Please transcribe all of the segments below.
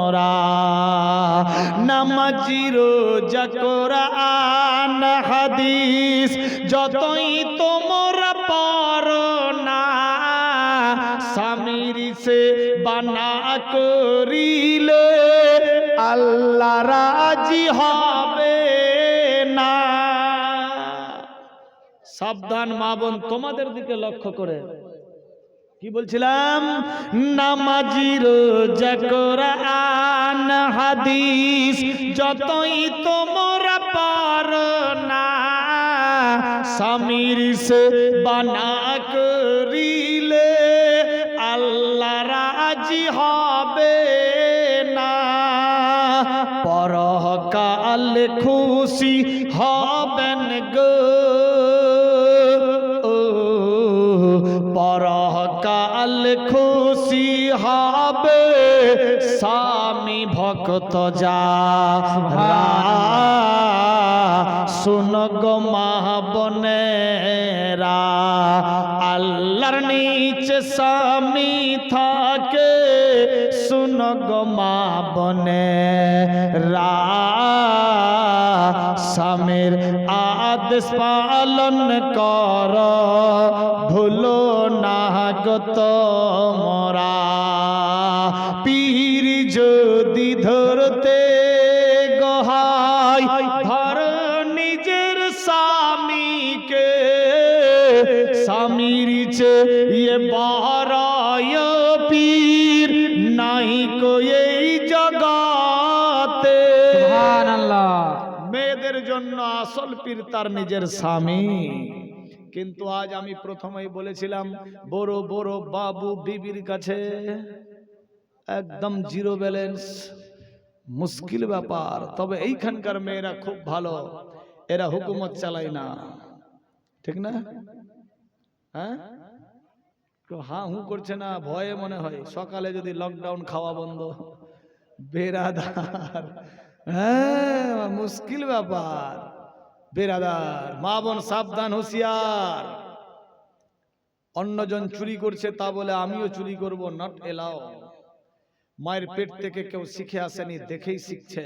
তোমরা নামাজি রোজা কোরআন হাদিস যতই তোমরা পড়ো না স্বামীর সে বানা করিলে আল্লাহ রাজি হবে না। সাবধান মা বোন, তোমাদের দিকে লক্ষ্য করে কি বলছিলাম, নামাজি রোজা কোরআন হাদিস যতই তোমরা পারো না স্বামীর সে বানা করিলে আল্লাহ রাজি হবে না। পরকাল খুশি হবেন গো, পরকাল খুশি হবে স্বামী ভক্ত যারা। শুনো গো মা বোনেরা, আল্লাহর নিচে স্বামী থাকে। শুনো গো মা বোনেরা, স্বামীর আদেশ পালন কর, ভুলো না গো তোমরা। পীর যদি ধরতে গোহাই ধর নিজের স্বামীকে, স্বামীর চেয়ে বড় পীর নাই কো এই জগতে। সুবহানাল্লাহ। মেয়েদের জন্য আসল পীর তার নিজের স্বামী। কিন্তু আজ আমি প্রথমেই বলেছিলাম, বড় বড় বাবু বিবির কাছে একদম জিরো ব্যালেন্স, মুশকিল ব্যাপার। তবে এইখানকার মেয়েরা খুব ভালো, এরা হুকুমত চালায় না, ঠিক না? হ্যাঁ, হ্যাঁ হু করছে না, ভয়ে মনে হয় সকালে যদি লকডাউন খাওয়া বন্ধ, বেরাদার। হ্যাঁ, মুশকিল ব্যাপার বেরাদার। মা বোন সাবধান, হুঁশিয়ার। অন্যজন চুরি করছে তা বলে আমিও চুরি করব, নট এলাও। মায়ের পেট থেকে কেউ শিখে আসেনি, দেখেই শিখছে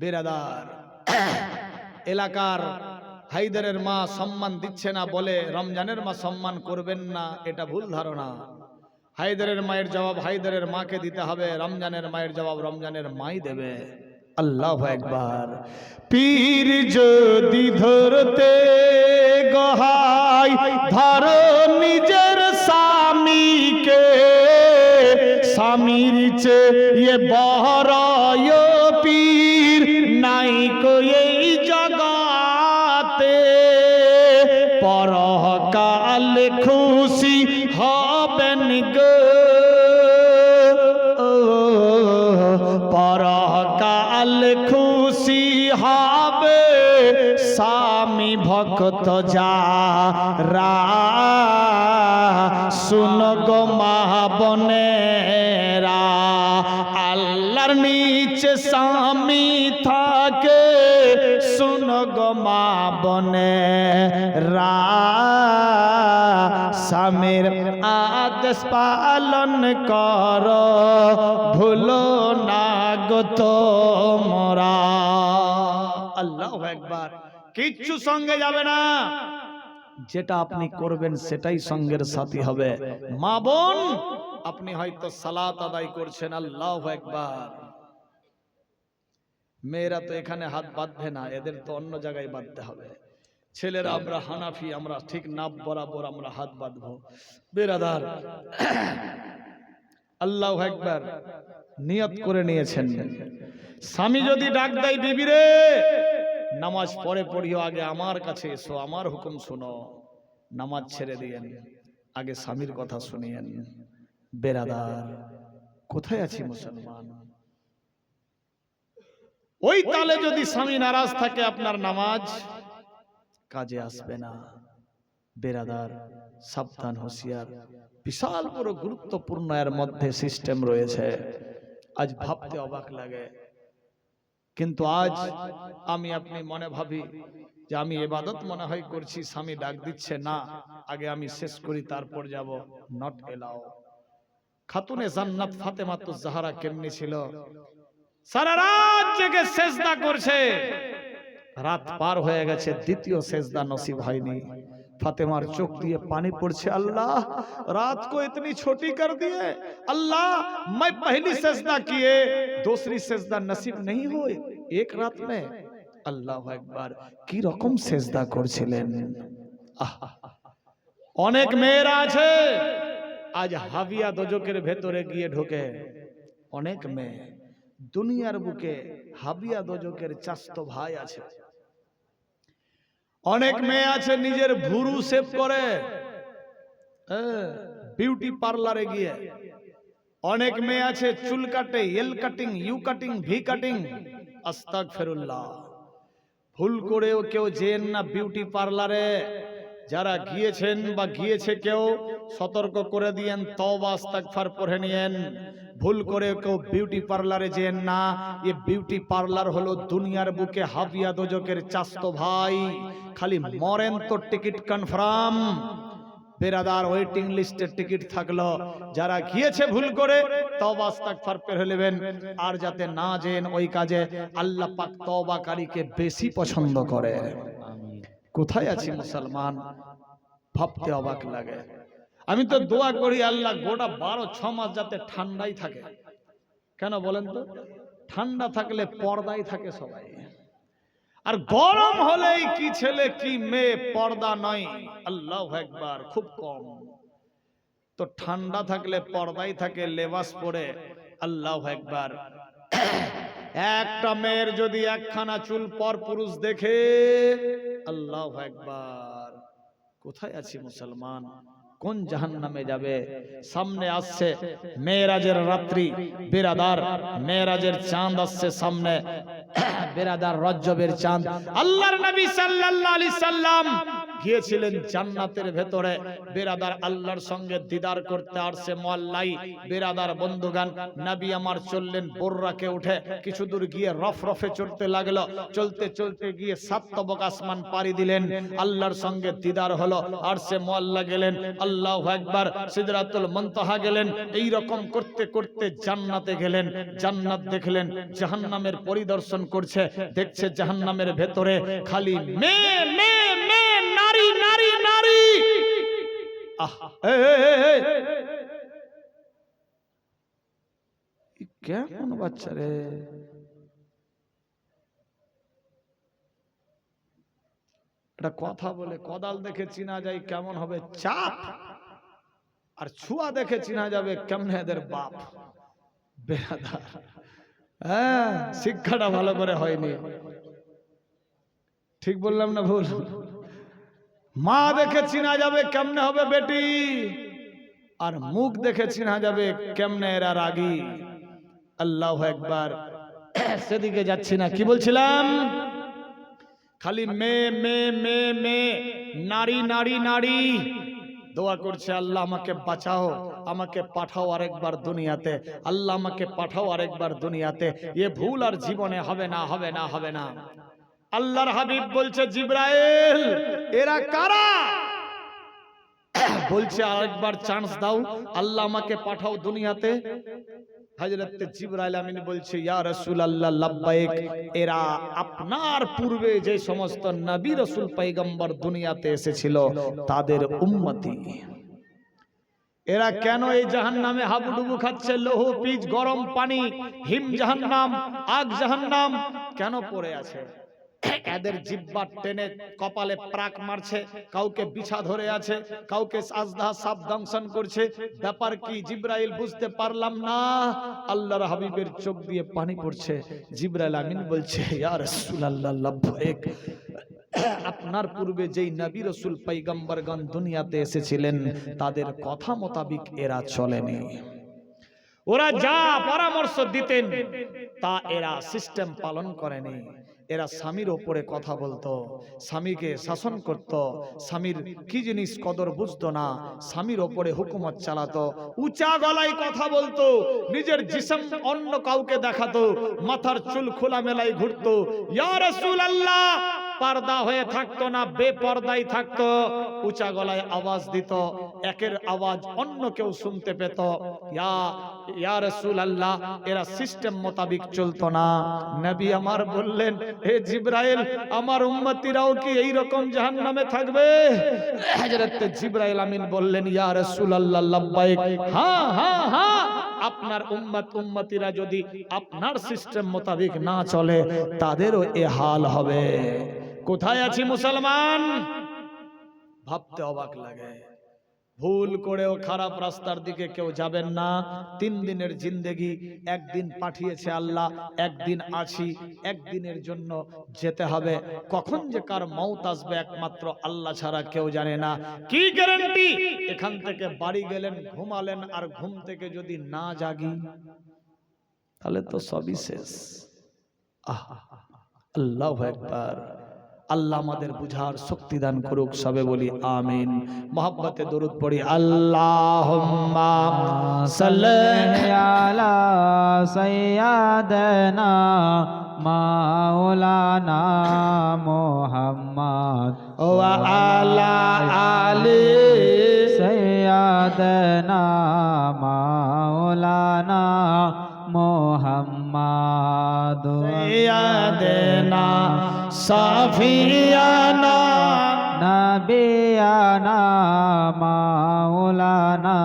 বেরাদার। এলাকার হায়দারের মা সম্মান দিচ্ছে না বলে রমজানের মা সম্মান করবেন না, এটা ভুল ধারণা। হায়দারের মায়ের জবাব হায়দারের মাকে দিতে হবে, রমজানের মায়ের জবাব রমজানের মাই দেবে। আল্লাহু আকবার। পীর যদি ধরতে গহাই ধর নিজের স্বামীকে, স্বামীর চেয়ে বড় পীর নাই কো এই জগতে। পরকাল খুশি হবেন গো, পরকাল খুশি হবে স্বামী ভক্ত যারা। শুনো গো মা বোনেরা, আল্লাহর নিচে স্বামী থাকে। শুনো গো মা বোনেরা, স্বামীর আদেশ পালন কর, ভুলো না গো তোমরা। আল্লাহু আকবার। কিচ্ছু সঙ্গে যাবে না, যেটা আপনি করবেন সেটাই সঙ্গের সাথী হবে। মা বোন, আপনি হয়তো সালাত আদায় করছেন, আল্লাহু আকবার। মেয়েরা তো এখানে হাত বাঁধবে না, এদের তো অন্য জায়গায় বাঁধতে হবে। ছেলেরা আমরা হানাফি, আমরা ঠিক নাব বরাবর আমরা হাত বাঁধবো বেরাদার। আল্লাহু আকবার। নিয়ত করে নিয়েছেন, স্বামী যদি ডাক দেয় বিবিরে নামাজ পড়ে পড়িও, আগে আমার কাছে এসো, আমার হুকুম শোনো, নামাজ ছেড়ে দিয়েন, আগে স্বামীর কথা শুনিয়েন। বেরাদার, কোথায় আছি মুসলমান? ওই তালে যদি স্বামী নারাজ থাকে, আপনার নামাজ কাজে আসবে না। বেরাদার, সাবধান, হুঁশিয়ার। বিশাল বড় গুরুত্বপূর্ণ এর মধ্যে সিস্টেম রয়েছে, আজ ভাবতে অবাক লাগে। কিন্তু আজ আমি আপনি মনে ভাবি যে আমি ইবাদত মনে হয় করছি, স্বামী ডাক দিচ্ছে না, আগে আমি শেষ করি তারপর যাব। Not allow. খাতুনে জান্নাত ফাতেমাতুজ জাহরা কেমনি ছিল? সারা রাত জেগে সেজদা করছে, রাত পার হয়ে গেছে, দ্বিতীয় সেজদা নসিব হয়নি। फातिमार चोख दिए पानी पड़ছে, अल्लाह रात को इतनी छोटी कर दिए, अल्लाह मैं पहली सजदा किए दूसरी सजदा नसीब नहीं हुई एक रात में। अल्लाह একবার কি রকম সেজদা করছিলেন। অনেক মেয়েরা আছে আজ হাবিয়া দোজকের ভেতরে গিয়ে ঢোকে, অনেক মেয়ে দুনিয়ার বুকে হাবিয়া দোজকের চাস্তো ভাই আছে। অনেক মেয়ে আছে নিজের ভুরু সেভ করে বিউটি পার্লারে গিয়ে, অনেক মেয়ে আছে চুল কাটে, L cutting, U cutting, V cutting. আস্তাগফিরুল্লাহ, ভুল করেও কেউ যেন না বিউটি পার্লারে। যারা গিয়েছেন বা গিয়েছে কেউ সতর্ক করে দিয়েন, তওবা ইস্তিগফার পড়ে নিয়েন। ভুল করে কেউ বিউটি পার্লারে যেন না, ये বিউটি পার্লার হলো দুনিয়ার বুকে হাবিয়া দোজকের চাস্তো ভাই। খালি মরেন তো টিকিট কনফার্ম, বেরাদার ওয়েটিং লিস্টে টিকিট থাকলো। যারা গিয়েছে ভুল করে তওবা ইস্তিগফার পড়ে নেবেন, আর যাতে না যেন ওই কাজে। আল্লাহ পাক তওবাকারীকে বেশি পছন্দ করে। কোথায় আছি মুসলমান, ভাবতে অবাক লাগে। আমি তো দোয়া করি আল্লাহ গোটা 12-6 মাস যাতে ঠান্ডাই থাকে। কেন বলেন তো? ঠান্ডা থাকলে পর্দায় থাকে সবাই, আর গরম হলেই কি ছেলে কি মেয়ে পর্দা নয়। আল্লাহু আকবার, খুব কম। তো ঠান্ডা থাকলে পর্দায় থাকে, লেবাস পরে। আল্লাহু আকবার। একটা মেয়ের যদি একখানা চুল পর পুরুষ দেখে, আল্লাহু আকবার। কোথায় আছি মুসলমান, কোন জাহান্নামে যাবে? সামনে আসছে মেরাজের রাত্রি বেরাদার, মেরাজের চাঁদ আসছে সামনে, বেরাদার রজবের চাঁদ। আল্লাহর নবী সাল্লাল্লাহু আলাইহি সাল্লাম গিয়েছিলেন জান্নাতের ভেতরে, বেরাদার আল্লাহর সঙ্গে দিদার করতে আসছে মুআল্লাই। বেরাদার বন্ধুগান, নবী আমার চললেন বোররাকে উঠে, কিছু দূর গিয়ে রফরফে চড়তে লাগলো। চলতে চলতে গিয়ে 7 তবক আসমান পাড়ি দিলেন, আল্লাহর সঙ্গে দিদার হলো। আরশে মুআল্লা গেলেন, আল্লাহু আকবার। সিদরাতুল মুনতাহা গেলেন। এই রকম করতে করতে জান্নাতে গেলেন। জান্নাত দেখলেন, জাহান্নামের পরিদর্শন করছে, দেখছে জাহান্নামের ভেতরে খালি মেয়ে মেয়ে মেয়ে, নারী নারী নারী। কেমন বাচ্চা রে, এটা কথা বলে কোদাল দেখে চিনা যায় কেমন হবে চাপ, আর ছুয়া দেখে চিনা যাবে কেমন এদের বাপ। বেরাদার, হ্যাঁ, শিক্ষাটা ভালো করে হয়নি। ঠিক বললাম না ভুল? মা দেখে চিনা যাবে কেমনে হবে বেটি, আর মুখ দেখে চিনা যাবে কেমনে এরা রাগী। আল্লাহু আকবার। সেদিকে যাচ্ছি না, কি বলছিলাম? খালি মেয়ে মেয়ে মেয়ে মেয়ে, নারী নারী নারী। দোয়া করছে, আল্লাহ আমাকে বাঁচাও, আমাকে পাঠাও আরেকবার দুনিয়াতে, আল্লাহ আমাকে পাঠাও আরেকবার দুনিয়াতে। এ ভুল আর জীবনে হবে না, হবে না, হবে না। আল্লাহর হাবিব বলছে, জিবরাইল এরা কারা? বলছে আরেকবার চান্স দাও, আল্লাহ আমাকে পাঠাও দুনিয়াতে। হযরত জিবরাইল আমিন বলছে, ইয়া রাসূলুল্লাহ লাব্বাইক, এরা আপনার পূর্বে যে সমস্ত নবী রাসূল পয়গম্বর দুনিয়াতে এসেছিল তাদের উম্মতি। এরা কেন এই জাহান্নামে হাবুডুবু খাচ্ছে? লোহ পিচ, গরম পানি, হিম জাহান্নাম, আগ জাহান্নাম কেন পড়ে আছে? এদের জিহ্বা টেনে কপালে প্রাক মারছে, কাউকে বিছা ধরে আছে, কাউকে সাজদা সাপ দংশন করছে। ব্যাপার কি জিবরাইল বুঝতে পারলাম না। আল্লাহর হাবিবের চোখ দিয়ে পানি পড়ছে। জিবরাইল আমিন বলছে, ইয়া রাসূলুল্লাহ লাব্বাইক, আপনার পূর্বে যেই নবী রাসূল পয়গম্বরগণ দুনিয়াতে এসেছিলেন তাদের কথা মোতাবেক এরা চলেনি। ওরা যা পরামর্শ দিতেন তা এরা সিস্টেম পালন করেনি। এরা স্বামীর ওপরে কথা বলতো, স্বামীকে শাসন করত, স্বামীর কি জিনিস কদর বুঝতো না, স্বামীর ওপরে হুকুমত চালাতো, উঁচা গলায় কথা বলতো, নিজের জিসম অন্য কাউকে দেখাতো, মাথার চুল খোলা মেলায় ঘুরতো। ইয়া রাসূলুল্লাহ পর্দা হয়ে থাকতো না, বেপর্দাই থাকতো, উঁচা গলায় আওয়াজ দিত, একের আওয়াজ অন্য কেউ শুনতে পেত। ইয়া রাসূলুল্লাহ, এরা সিস্টেম মোতাবেক চলতো না। নবী আমার বললেন, হে জিবরাইল, আমার উম্মতিরাও কি এই রকম জাহান্নামে থাকবে? হযরত জিবরাইল আমিন বললেন, ইয়া রাসূলুল্লাহ লাব্বাইক, হ্যাঁ হ্যাঁ হ্যাঁ, আপনার উম্মতিরা যদি আপনার সিস্টেম মোতাবেক না চলে তাদেরও এ হাল হবে। কোথায় আছি মুসলমান? ভাবতে অবাক লাগে। ভুল করেও খারাপ রাস্তার দিকে কেউ যাবেন না। 3 দিনের জিন্দেগি, একদিন পাঠিয়েছে আল্লাহ, একদিন আছি, একদিনের জন্য যেতে হবে। কখন যে কার মওত আসবে একমাত্র আল্লাহ ছাড়া কেউ জানে না। কি গ্যারান্টি? এখান থেকে বাড়ি গেলেন, ঘুমালেন, আর ঘুম থেকে যদি না জাগি তাহলে তো সবই শেষ। আল্লাহু আকবার। আল্লাহ আমাদের বুঝার শক্তি দান করুক, সবে বলি আমিন। মোহাব্বতে দরুদ পড়ি। আল্লাহুম্মা সাল্লি আলা সাইয়্যিদানা মাওলানা মুহাম্মদ ওয়া আলা আলি সাইয়্যিদানা মাওলানা মুহাম্মদ সাইয়্যিদানা সাফিয়ানা নবিয়ানা মাওলানা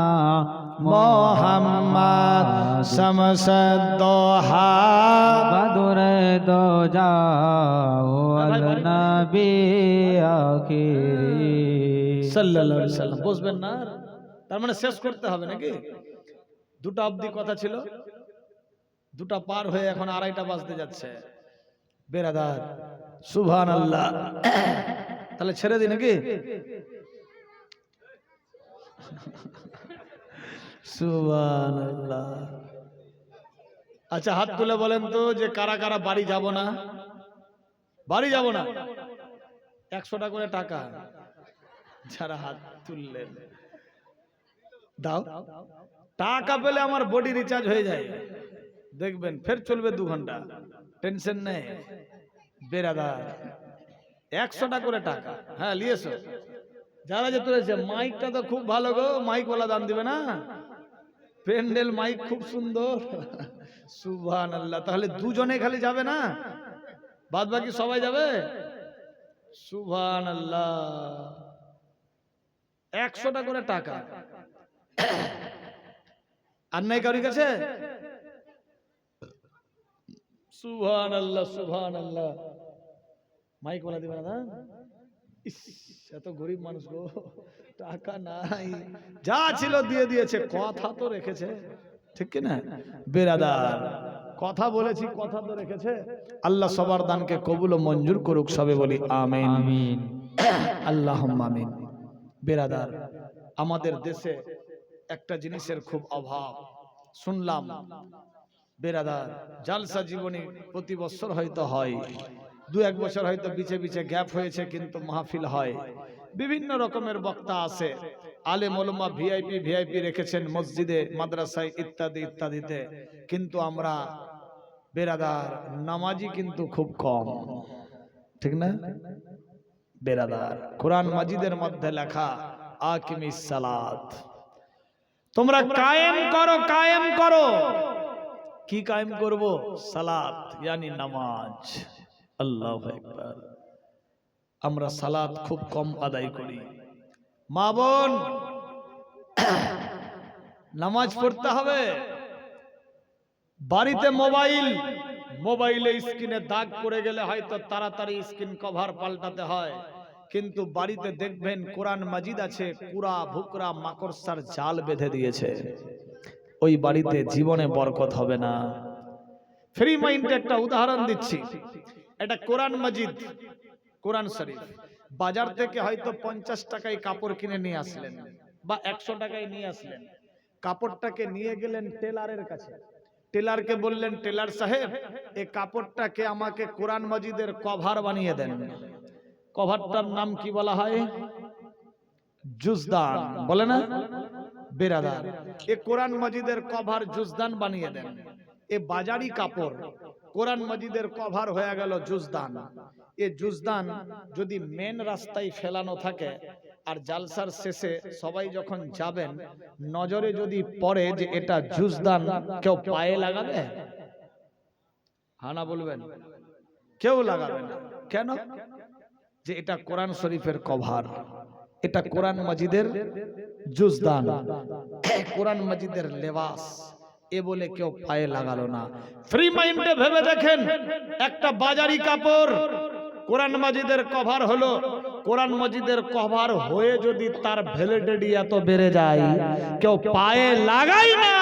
মুহাম্মদ শামসুদ দোহা বদরে দোজা ওয়াল নবী আখিরি সাল্লাল্লাহু আলাইহি সাল্লাম। বুঝবেন না? তার মানে শেষ করতে হবে নাকি? 2টা অবধি কথা ছিল, 2টা পার হয়ে এখন 2:30 বাজতে যাচ্ছে। বেরাদার, সুবহানাল্লাহ। তাহলে ছেড়ে দিই নাকি? সুবহানাল্লাহ। আচ্ছা, হাত তুলে বলেন তো যে কারা কারা বাড়ি যাব না? বাড়ি যাব না। 100 টাকা করে টাকা যারা হাত তুললেন দাও। টাকা পেলে আমার বডি রিচার্জ হয়ে যায়, দেখবেন ফের চলবে 2 ঘন্টা, টেনশন নেই। বেরাদার, 100 টাকা করে টাকা। হ্যাঁ, লিয়েছো যারা যে তুলেছে। মাইকটা তো খুব ভালো গো, মাইকওয়ালা দান দিবে না? প্যান্ডেল মাইক খুব সুন্দর। সুবহানাল্লাহ। তাহলে 2 জনে খালি যাবে না, বাদ বাকি সবাই যাবে? সুবহানাল্লাহ। 100 টাকা করে টাকা। আর নাই কারোর কাছে? সুবহানাল্লাহ, সুবহানাল্লাহ। মাইক বলা দিবে না? এত গরিব মানুষ গো, টাকা নাই, যা ছিল দিয়ে দিয়েছে, কথা তো রেখেছে, ঠিক কি না? বেরাদার, কথা বলেছি, কথা তো রেখেছে। আল্লাহ সবার দানকে কবুল ও মঞ্জুর করুক, সবে বলি আমিন আমিন আল্লাহুম্মা আমিন। বেরাদার, আমাদের দেশে একটা জিনিসের খুব অভাব শুনলাম। বেরাদার, জালসা জীবনী প্রতি বছর হয়তো হয়, 2-1 বছর হয়তো বিচে বিচে গ্যাপ হয়েছে, কিন্তু মাহফিল হয়। বিভিন্ন রকমের বক্তা আছে, আলেম ওলামা ভিআইপি রেখেছেন মসজিদে, মাদ্রাসায়, ইত্যাদি ইত্যাদিতে। কিন্তু আমরা বেরাদার নামাজি কিন্তু খুব কম, ঠিক না? বেরাদার, কোরআন মাজিদের মধ্যে লেখা আকিমিস সালাত, তোমরা কায়েম করো, কায়েম করো। কি কায়েম করব? সালাত, ইয়ানি নামাজ। আল্লাহু আকবার। আমরা সালাত খুব কম আদায় করি। মা বোন, নামাজ পড়তে হবে। বাড়িতে মোবাইলে স্ক্রিনে দাগ পড়ে গেলে হয়তো তাড়াতাড়ি স্ক্রিন কভার পাল্টাতে হয়, কিন্তু বাড়িতে দেখবেন কোরআন মাজিদ আছে, কুরা ভুকরা মাকড়সার জাল বেঁধে দিয়েছে। ওই বাড়িতে জীবনে বরকত হবে না। ফ্রি মাইন্ডে একটা উদাহরণ দিচ্ছি। এটা কোরআন মাজিদ, কোরআন শরীফ। বাজার থেকে হয়তো 50 টাকায় কাপড় কিনে নিয়ে আসলেন বা 100 টাকায় নিয়ে আসলেন। কাপড়টাকে নিয়ে গেলেন টেলারের কাছে। টেলারকে বললেন, টেলার সাহেব, এই কাপড়টাকে আমাকে কোরআন মাজিদের কভার বানিয়ে দেন। কভারটার নাম কি বলা হয়? জুজদান, বলে না? বেরাদার, এই কোরআন মাজিদের কভার জুজদান বানিয়ে দেন। এ বাজারি কাপড়, কোরআন মাজিদের কভার হয়ে গেল জুজদান। এ জুজদান যদি মেন রাস্তায় ফেলানো থাকে আর জালসার শেষে সবাই যখন যাবেন নজরে যদি পড়ে যে এটা জুজদান, কেউ পায়ে লাগাবে? হানা বলবেন? কেউ লাগাবে না। কেন? যে এটা কোরআন শরীফের কভার, এটা কোরআন মাজিদের জুজদান, কোরআন মাজিদের লেবাস, এ বলে কেউ পায়ে লাগালো না। ফ্রি মাইন্ডে ভেবে দেখেন, একটা বাজারি কাপড় কোরআন মাজিদের কভার হলো, কোরআন মাজিদের কভার হয়ে যদি তার ভ্যালিডিটি এত বেড়ে যায়, কেউ পায়ে লাগাই না,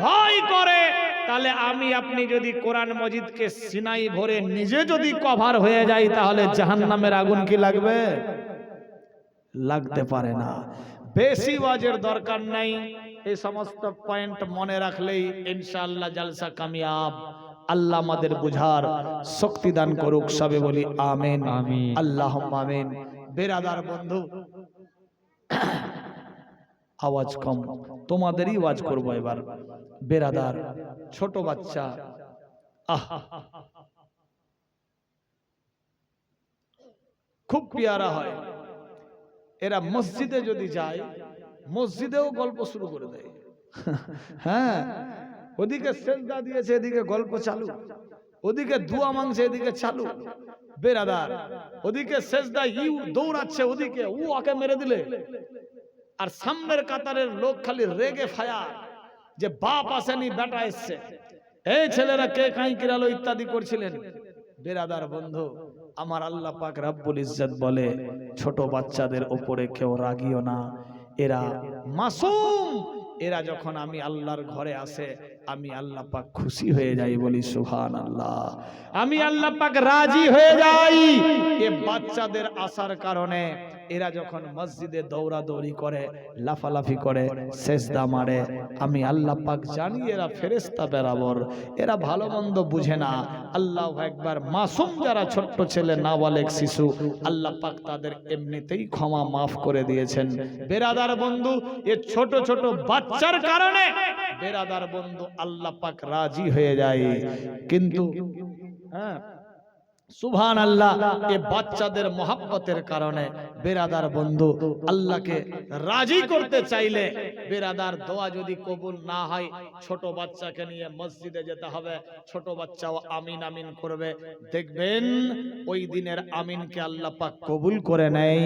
ভয় করে, তাহলে আমি আপনি যদি কোরআন মাজিদকে সিনাই ভরে নিজে যদি কভার হয়ে যাই, তাহলে জাহান্নামের আগুন কি লাগবে? লাগতে পারে না। বেশি ওয়াজের দরকার নাই, এই সমস্ত পয়েন্ট মনে রাখলেই ইনশাআল্লাহ জালসা কামিয়াব। আল্লাহ আমাদের বুঝার শক্তি দান করুক, সবে বলি আমিন আল্লাহুম্মা আমিন। বেরাদার বন্ধু, আওয়াজ কম, তোমাদেরই ওয়াজ করবো এবার। বেরাদার, ছোট বাচ্চা, খুব পিয়ারা হয়। এরা মসজিদে যদি যায়, মসজিদেও গল্প শুরু করে দেয়। হ্যাঁ, ওদিকে সেজদা দিয়েছে, এদিকে গল্প চালু, ওদিকে দুয়া মাংছে, এদিকে চালু। বেরাদার, ওদিকে সেজদা ইউ দৌড়াচ্ছে, ওদিকে ও আকে মেরে দিলে, আর সামনের কাতারের লোক খালি রেগে ফায়ার যে বাপ আসেনি, বেটা এসছে, এই ছেলেরা কে কাই কিরালো ইত্যাদি করছিলেন। বেরাদার বন্ধু আমার, আল্লাহ পাক রব্বুল ইজ্জত বলে ছোট বাচ্চাদের উপরে কেউ রাগিও না, এরা মাসুম, এরা যখন আমি আল্লাহর ঘরে আসে আমি আল্লাহ পাক খুশি হয়ে যাই, বলি সুবহানাল্লাহ। আমি আল্লাহ পাক রাজি হয়ে যাই এ বাচ্চাদের আসার কারণে। এরা যখন মসজিদে দৌড়াদৌড়ি করে, লাফালাফি করে, সেজদা মারে, আমি আল্লাহ পাক জানি এরা ফেরেশতা বরাবর, এরা ভালো মন্দ বুঝে না। আল্লাহু আকবার। মাসুম যারা ছোট্ট ছেলে, নাবালেগ শিশু, আল্লাহ পাক তাদের এমনিতেই ক্ষমা মাফ করে দিয়েছেন। বেরাদার বন্ধু, এ ছোট ছোট বাচ্চার কারণে বেরাদার বন্ধু আল্লাহ পাক রাজি হয়ে যায়। কিন্তু হ্যাঁ, সুবহানাল্লাহ, এই বাচ্চাদের মহব্বতের কারণে বেরাদার বন্ধু আল্লাহকে রাজি করতে চাইলে, বেরাদার দোয়া যদি কবুল না হয়, ছোট বাচ্চাকে নিয়ে মসজিদে যেতে হবে, ছোট বাচ্চাও আমিন আমিন করবে, দেখবেন ওই দিনের আমিনকে আল্লাহ পাক কবুল করে নেয়।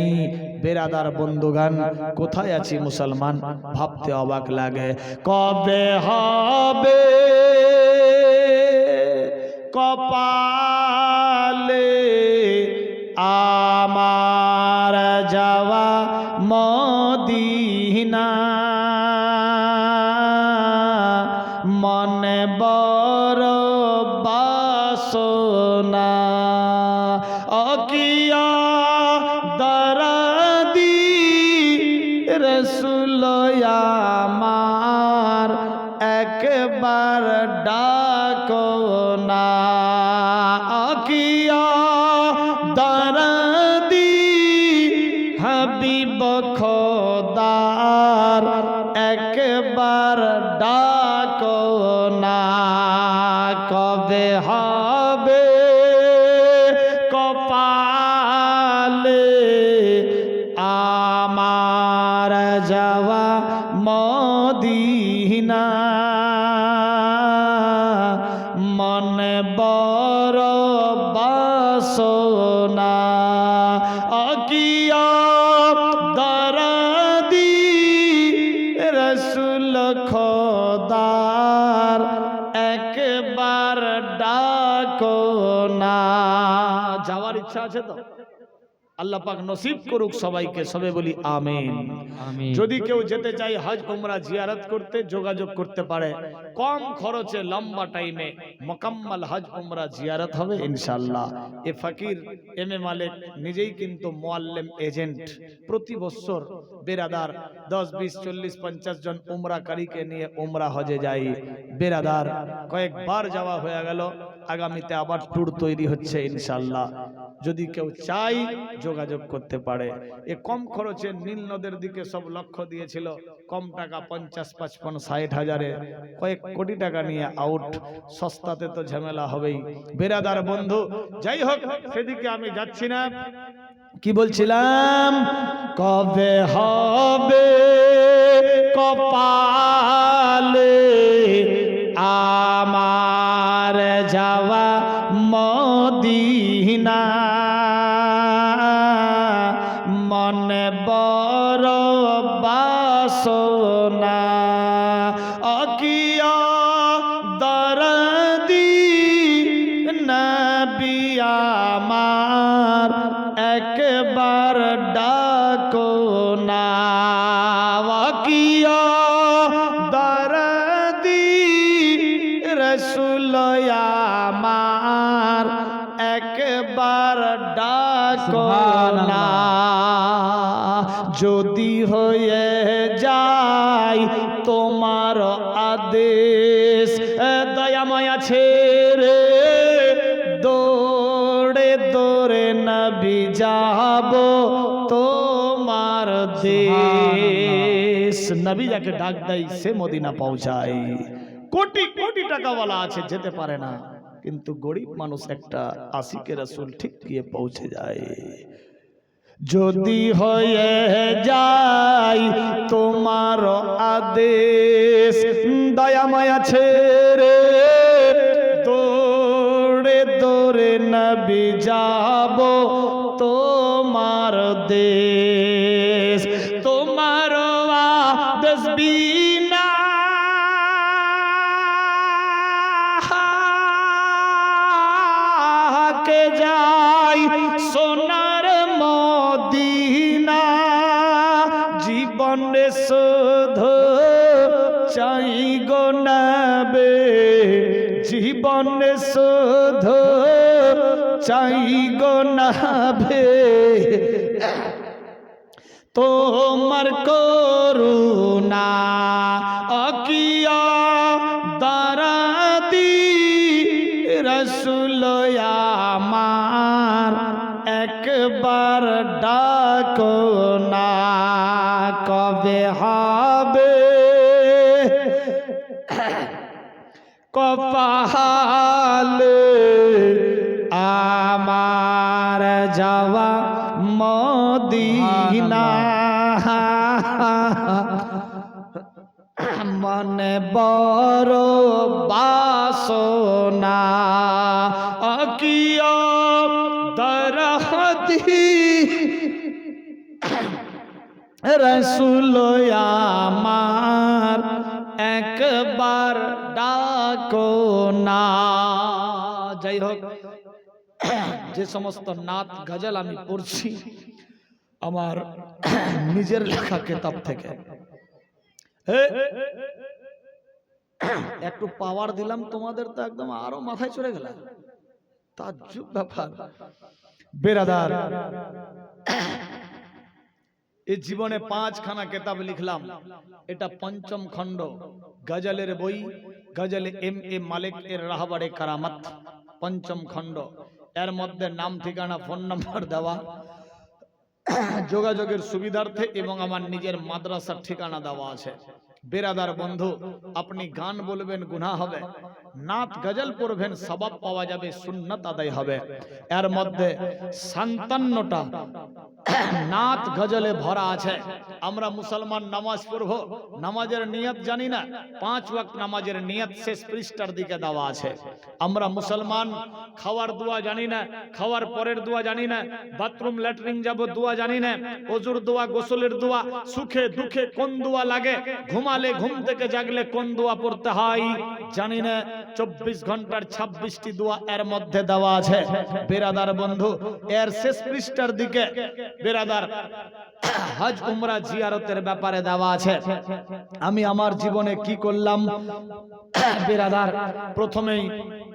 বেরাদার বন্ধুগান, কোথায় আছি মুসলমান, ভাবতে অবাক লাগে। কবে হবে কপালে আমার যাওয়া মদিনা, মনে বড় বাসনা, অকিয়া দরদি রসুল আমার একবার ডাকো না, অকিয়া দরদি হাবিব খোদার একবার ডাকো না। কবে হবে কপালে আমার যাওয়া মদিনা, মনে বড় বাসনা, অকিয়া দরদি রসুল খোদার একবার ডাকো না। যাওয়ার ইচ্ছা আছে তো? আল্লাহ পাক নসিব করুক সবাইকে, সবে বলি আমিন। যদি কেউ যেতে চায় হজ উমরা জিয়ারত করতে, যোগাযোগ করতে পারে। কম খরচে লম্বা টাইমে মোকাম্মল হজ উমরা জিয়ারত হবে ইনশাআল্লাহ। এ ফকির এম এ মালিক নিজেই কিন্তু মুআল্লিম এজেন্ট। প্রতি বছর বেরাদার 10, 20, 40, 50 জন উমরাকারীকে নিয়ে উমরা হজে যাই। বেরাদার কয়েকবার যাওয়া হয়ে গেল, আগামীতে আবার ট্যুর তৈরি হচ্ছে ইনশাআল্লাহ। যদি কেউ চাই যোগাযোগ করতে পারে। এ কম খরচে নীল নদের দিকে সব লক্ষ্য দিয়েছিল, কম টাকা 50, 55, 60 হাজারে কয়েক কোটি টাকা নিয়ে আউট। সস্তাতে তো ঝামেলা হবেই বেরাদার বন্ধু। যাই হোক, সেদিকে আমি যাচ্ছি না। কি বলছিলাম, কবে হবে কপালে আমার যাওয়া মদিনা, মনে বড় বাসনা, অকিয়া দরদি নবী আমার একবার ডাকো না, অকিয়া দরদি রসুল আমার একবার ডাকো না। যদি হয়ে যায় তোমার আদেশ, দয়াময় আছে রে, দৌড়ে দৌড়ে নবী যাব তোমার দেশ। নবী যাকে ডাক দেয় সে মদিনা পৌঁছায়। কোটি কোটি টাকাওয়ালা আছে, যেতে পারে না, কিন্তু গরিব মানুষ একটা আশিকে রাসূল ঠিক গিয়ে পৌঁছে যায়। যদি হয়ে যায় তোমার আদেশ, দয়াময় আছে রে, দৌড়ে দৌড়ে নবী যাব তোমার দেশ। তোমার আদেশ বিনা কে যাই সোনার মদিনা, জীবনে শুধু চাই গো নবে, জীবনে শুধু চাই গো নবে তোমার করুণা, অকিয়া দরদি রসুল আমার একবার ডাকো না। কবে হবে কপালে আমার যাওয়া মদিনা, মনে বড় বাসনা, অকিয়া দরদি রসুল আমার একবার ডাকো না। যাই হোক, যে সমস্ত নাত গজল আমি পড়ছি আমার নিজের লেখা কিতাব থেকে, একটু পাওয়ার দিলাম তোমাদের তো একদম আরো মাথায় চড়ে গেল। তাজ্জুব ব্যাপার বেরাদার। এই জীবনে 5খানা কিতাব লিখলাম, এটা 5ম খণ্ড গজলের বই, গজলে M.A. মালিক এর রাহবারে কারামত, 5ম খণ্ড। এর মধ্যে নাম, ঠিকানা, ফোন নাম্বার দেওয়া, যোগাযোগের সুবিধার্থে, এবং আমার নিজের মাদ্রাসার ঠিকানা দেওয়া আছে। বেরাদার বন্ধু, আপনি গান বলবেন গুনাহ হবে, নাত গজল পড়বেন সওয়াব পাওয়া যাবে, সুন্নাত আদায় হবে। এর মধ্যে 57টা নাত গজলে ভরা আছে। আমরা মুসলমান নামাজ পড়ব, নামাজের নিয়ত জানি না, 5 ওয়াক্ত নামাজের নিয়ত শেষ পৃষ্ঠার দিকে দেওয়া আছে। আমরা মুসলমান খাওয়ার দোয়া জানি না, খাওয়ার পরের দোয়া জানি না, বাথরুম ল্যাট্রিন যাব দোয়া জানি না, ওযুর দোয়া, গোসলের দোয়া, সুখে দুঃখে কোন দোয়া লাগে, ঘুমালে ঘুম থেকে জাগলে কোন দোয়া পড়তে হয় জানি না। 24 ঘন্টার 26টি দোয়া এর মধ্যে দেওয়া আছে। বেরাদার বন্ধু, এর শেষ পৃষ্ঠার দিকে বেরাদার হজ উমরা জিয়ারতের ব্যাপারে দেওয়া আছে। আমি আমার জীবনে কি করলাম বেরাদার, প্রথমেই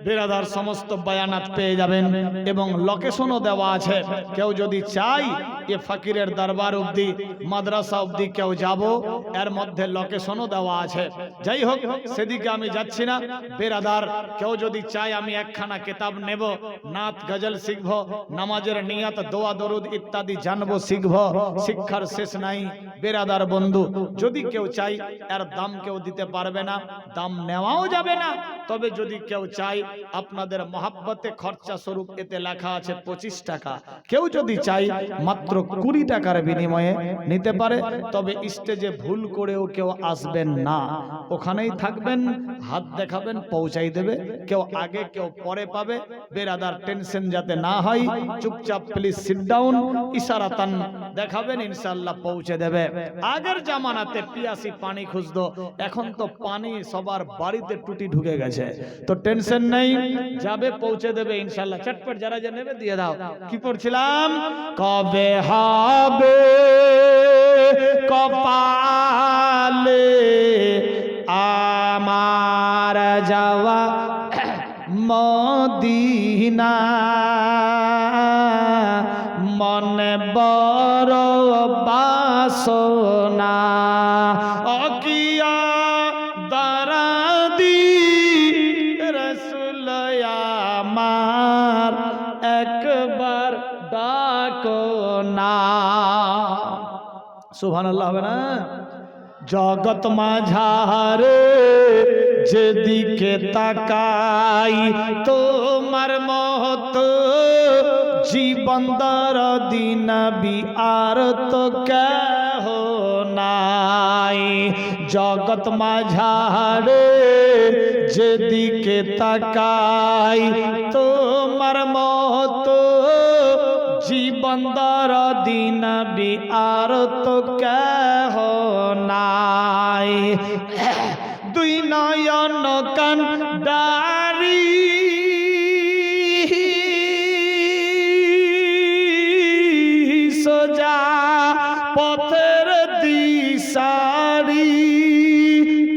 বেরাদার সমস্ত বায়ানাত পেয়ে যাবেন এবং লোকেশনও দেওয়া আছে। কেউ যদি চাই এ ফকিরের দরবার অবধি, মাদ্রাসা অবধি কেউ যাব, এর মধ্যে লোকেশনও দেওয়া আছে। যাই হোক, সেদিকে আমি যাচ্ছি না। বেরাদার কেউ যদি চাই আমি একখানা কিতাব নেব, নাত গজল শিখব, নামাজের নিয়ত, দোয়া দরুদ ইত্যাদি জানবো, শিখব, শিক্ষার শেষ নাই। বেরাদার বন্ধু যদি কেউ চাই, এর দাম কেউ দিতে পারবে না, দাম নেওয়াও যাবে না। তবে যদি কেউ চাই আপনাদের মহাব্বতে খরচা স্বরূপ, এতে লেখা আছে 25 টাকা। কেউ যদি চাই মাত্র 20 টাকার বিনিময়ে নিতে পারে। তবে স্টেজে ভুল করেও কেউ আসবেন না, ওখানেই থাকবেন, হাত দেখাবেন, পৌঁছাই দেবে। কেউ আগে কেউ পরে পাবে। বেরাদার টেনশন যাতে না হয়, চুপচাপ প্লিজ সিট ডাউন, ইশারাতান দেখাবেন, ইনশাআল্লাহ পৌঁছে দেবে। আগের জামানাতে পিয়াসি পানি খুঁজতো, এখন তো পানি সবার বাড়িতে টুটি ঢুকে গেছে, তো টেনশন নেই, যাবে, পৌঁছে দেবে ইনশাআল্লাহ। চটপট যারা যা নেবে দিয়ে দাও। কি পড়ছিলাম? কবে হবে কপালে আমার যাওয়া মদিনা, মনে বড় বাসনা, অকিয়া দারাদি রাসূল আমার একবার ডাকো না। সুবহানাল্লাহ হবে না? জগৎ মাঝারে যেদিকে তাকাই, তোমার মত জীবন দরদি নবী আর তো কেহ নাই। জগৎ মাঝারে যেদিকে তাকাই, তোমার মত জীবন দরদি নবী আর তো কেহ নাই। দুই নয়ন কান্ডারি সোজা পথের দিশারি,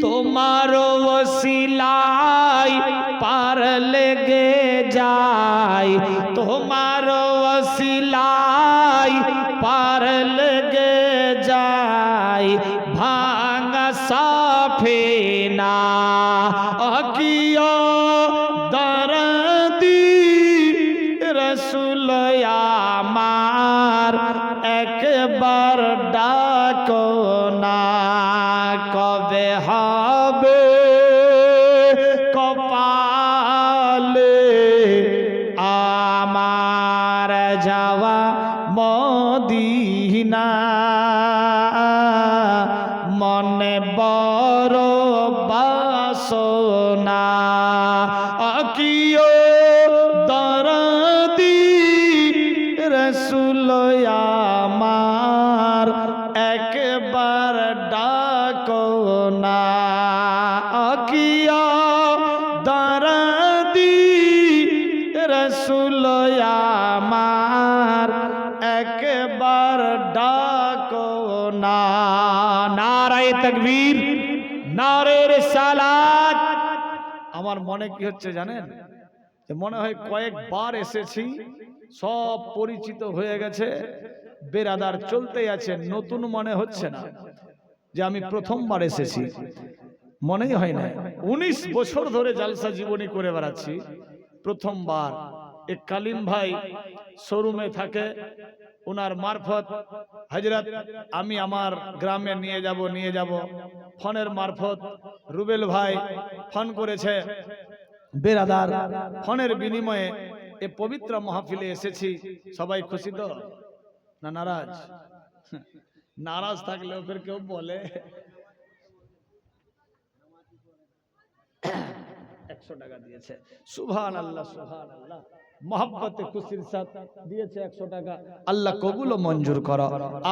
তোমার ওসিলাই পার লেগে যায়, তোমার ওসিলাই পার লেগে যায়, ভাঙা সাফিনা, অকিয়া দরদি রাসূল আমার একবার ডাকো না। কবে হবে কপালে আমার যাওয়া মদিনা, মনে বড় বাসনা, অকিও দরদি রাসূল আমার একবার ডাকো না, অকিও দরদি রাসূল আমার একবার ডাকো না। নারায়ে তাকবীর, নারে রিসালাত। আমার মনে কি হচ্ছে জানেন? যে মনে হয় কয়েকবার এসেছি, সব পরিচিত হয়ে গেছে, বেরাদার চলতেই আছে, নতুন মনে হচ্ছে না যে আমি প্রথমবার এসেছি, মনেই হয় না। 19 বছর ধরে জালসা জীবনী করে বেড়াচ্ছি, প্রথমবার। এক কালিম ভাই শোরুমে থাকে, ওনার মারফত হযরত আমি আমার গ্রামে নিয়ে যাব, ফোনের মারফত রুবেল ভাই ফোন করেছে। বেরাদার ফোনের বিনিময়ে এ পবিত্র মাহফিলে এসেছি। সবাই খুশি তো না নারাজ? নারাজ থাকলেও ফের কেউ বলে 100 টাকা দিয়েছে। সুবহানাল্লাহ, সুবহানাল্লাহ। मोहब्बत खुशिर साथ दिएছে 100 টাকা। আল্লাহ কবুল ও মঞ্জুর করো,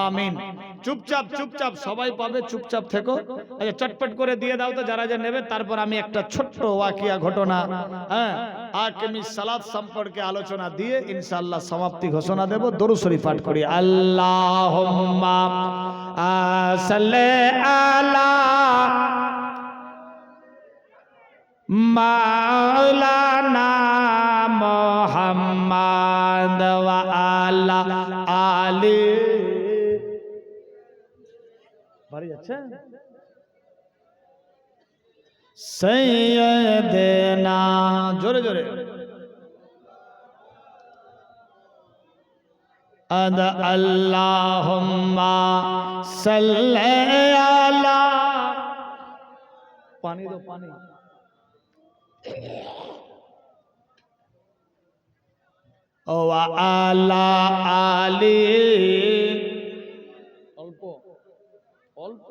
আমিন। চুপচাপ চুপচাপ সবাই পাবে, চুপচাপ থেকো। আচ্ছা চটপট করে দিয়ে দাও তো যারা যা নেবে। তারপর আমি একটা ছোট্ট ওয়াকিয়া ঘটনা, হ্যাঁ, আকিমি সালাত সম্পর্কে আলোচনা দিয়ে ইনশাআল্লাহ সমাপ্তি ঘোষণা দেব। দরুদ শরীফ পাঠ করি। আল্লাহুম্মা সাল্লি আলা মাওলানা দেখছেন? সাইয়্যিদানা, জোরে জোরে, আল্লাহুম্মা সাল্লি আলা, পানি দো পানি, ওয়া আলা আলি, অল্প অল্প,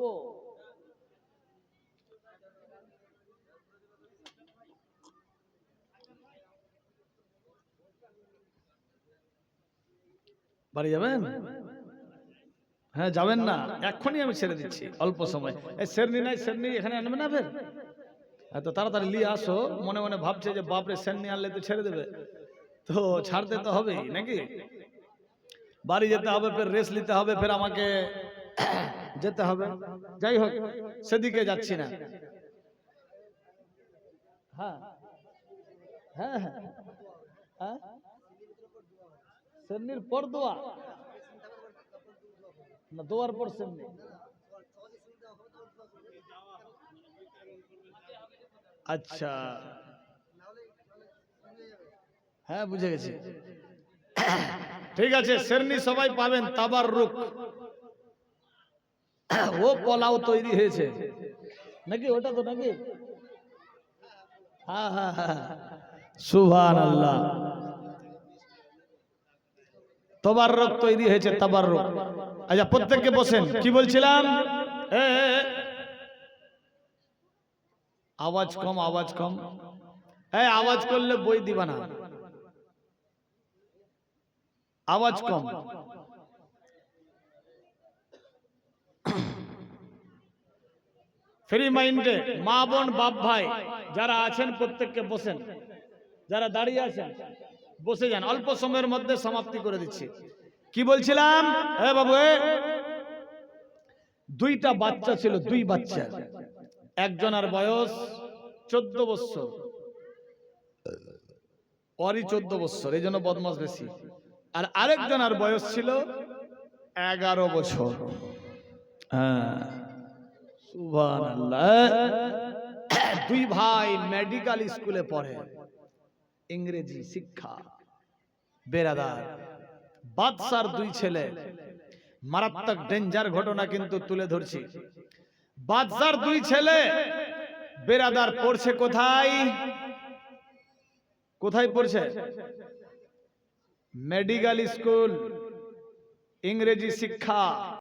বাড়ি যাবেন? হ্যাঁ যাবেন না, এক্ষুনি আমি ছেড়ে দিচ্ছি, অল্প সময়। এই শেরনি নাই, শেরনি এখানে আনবে না ফের, এত তাড়াতাড়ি নিয়ে আসো। মনে মনে ভাবছে যে বাপরে শেরনি আনলে তো ছেড়ে দেবে, তো ছাড়তে তো হবেই নাকি, বাড়ি যেতে হবে, ফের রেস্ট নিতে হবে, ফের আমাকে যেতে হবে। যাই হোক, সেদিকে যাচ্ছি না। হ্যাঁ হ্যাঁ হ্যাঁ, শেরনির পর দোয়া না, দোয়ার পর শেরনি? আচ্ছা হ্যাঁ বুঝে গেছি, ঠিক আছে। শেরনি সবাই পাবেন, তাবাররুক, ও পোলাও তৈরি হয়েছে নাকি, ওটা তো নাকি? হ্যাঁ হ্যাঁ হ্যাঁ, সুবহানাল্লাহ, তাবাররুক তৈরি হয়েছে, তাবাররুক। আচ্ছা প্রত্যেককে বসেন, কি বলছিলাম? আওয়াজ কম, আওয়াজ কম, হ্যাঁ আওয়াজ করলে বই দিবা না, আওয়াজ কম। ফ্রি মাইন্ডে মা বোন বাপ ভাই যারা আছেন প্রত্যেককে বসেন, যারা দাঁড়িয়ে আছেন বসে যান, অল্প সময়ের মধ্যে সমাপ্তি করে দিচ্ছি। কি বলছিলাম? বাবু, দুইটা বাচ্চা ছিল, দুই বাচ্চা, একজনের বয়স 14 বছর, ওরই 14 বছর, এই জন্য বদমাস বেশি, আর আরেকজনের বয়স ছিল 11 বছর। হ্যাঁ সুবহানাল্লাহ, দুই ভাই মেডিকেল স্কুলে পড়ে, ইংরেজি শিক্ষা। বেরাদার, বাদশার দুই ছেলে, মারাত্মক ডেঞ্জার ঘটনা কিন্তু তুলে ধরছি। বাদশার দুই ছেলে বেরাদার পড়ছে কোথায়? কোথায় পড়ছে? মেডিকেল স্কুল, ইংরেজি শিক্ষা।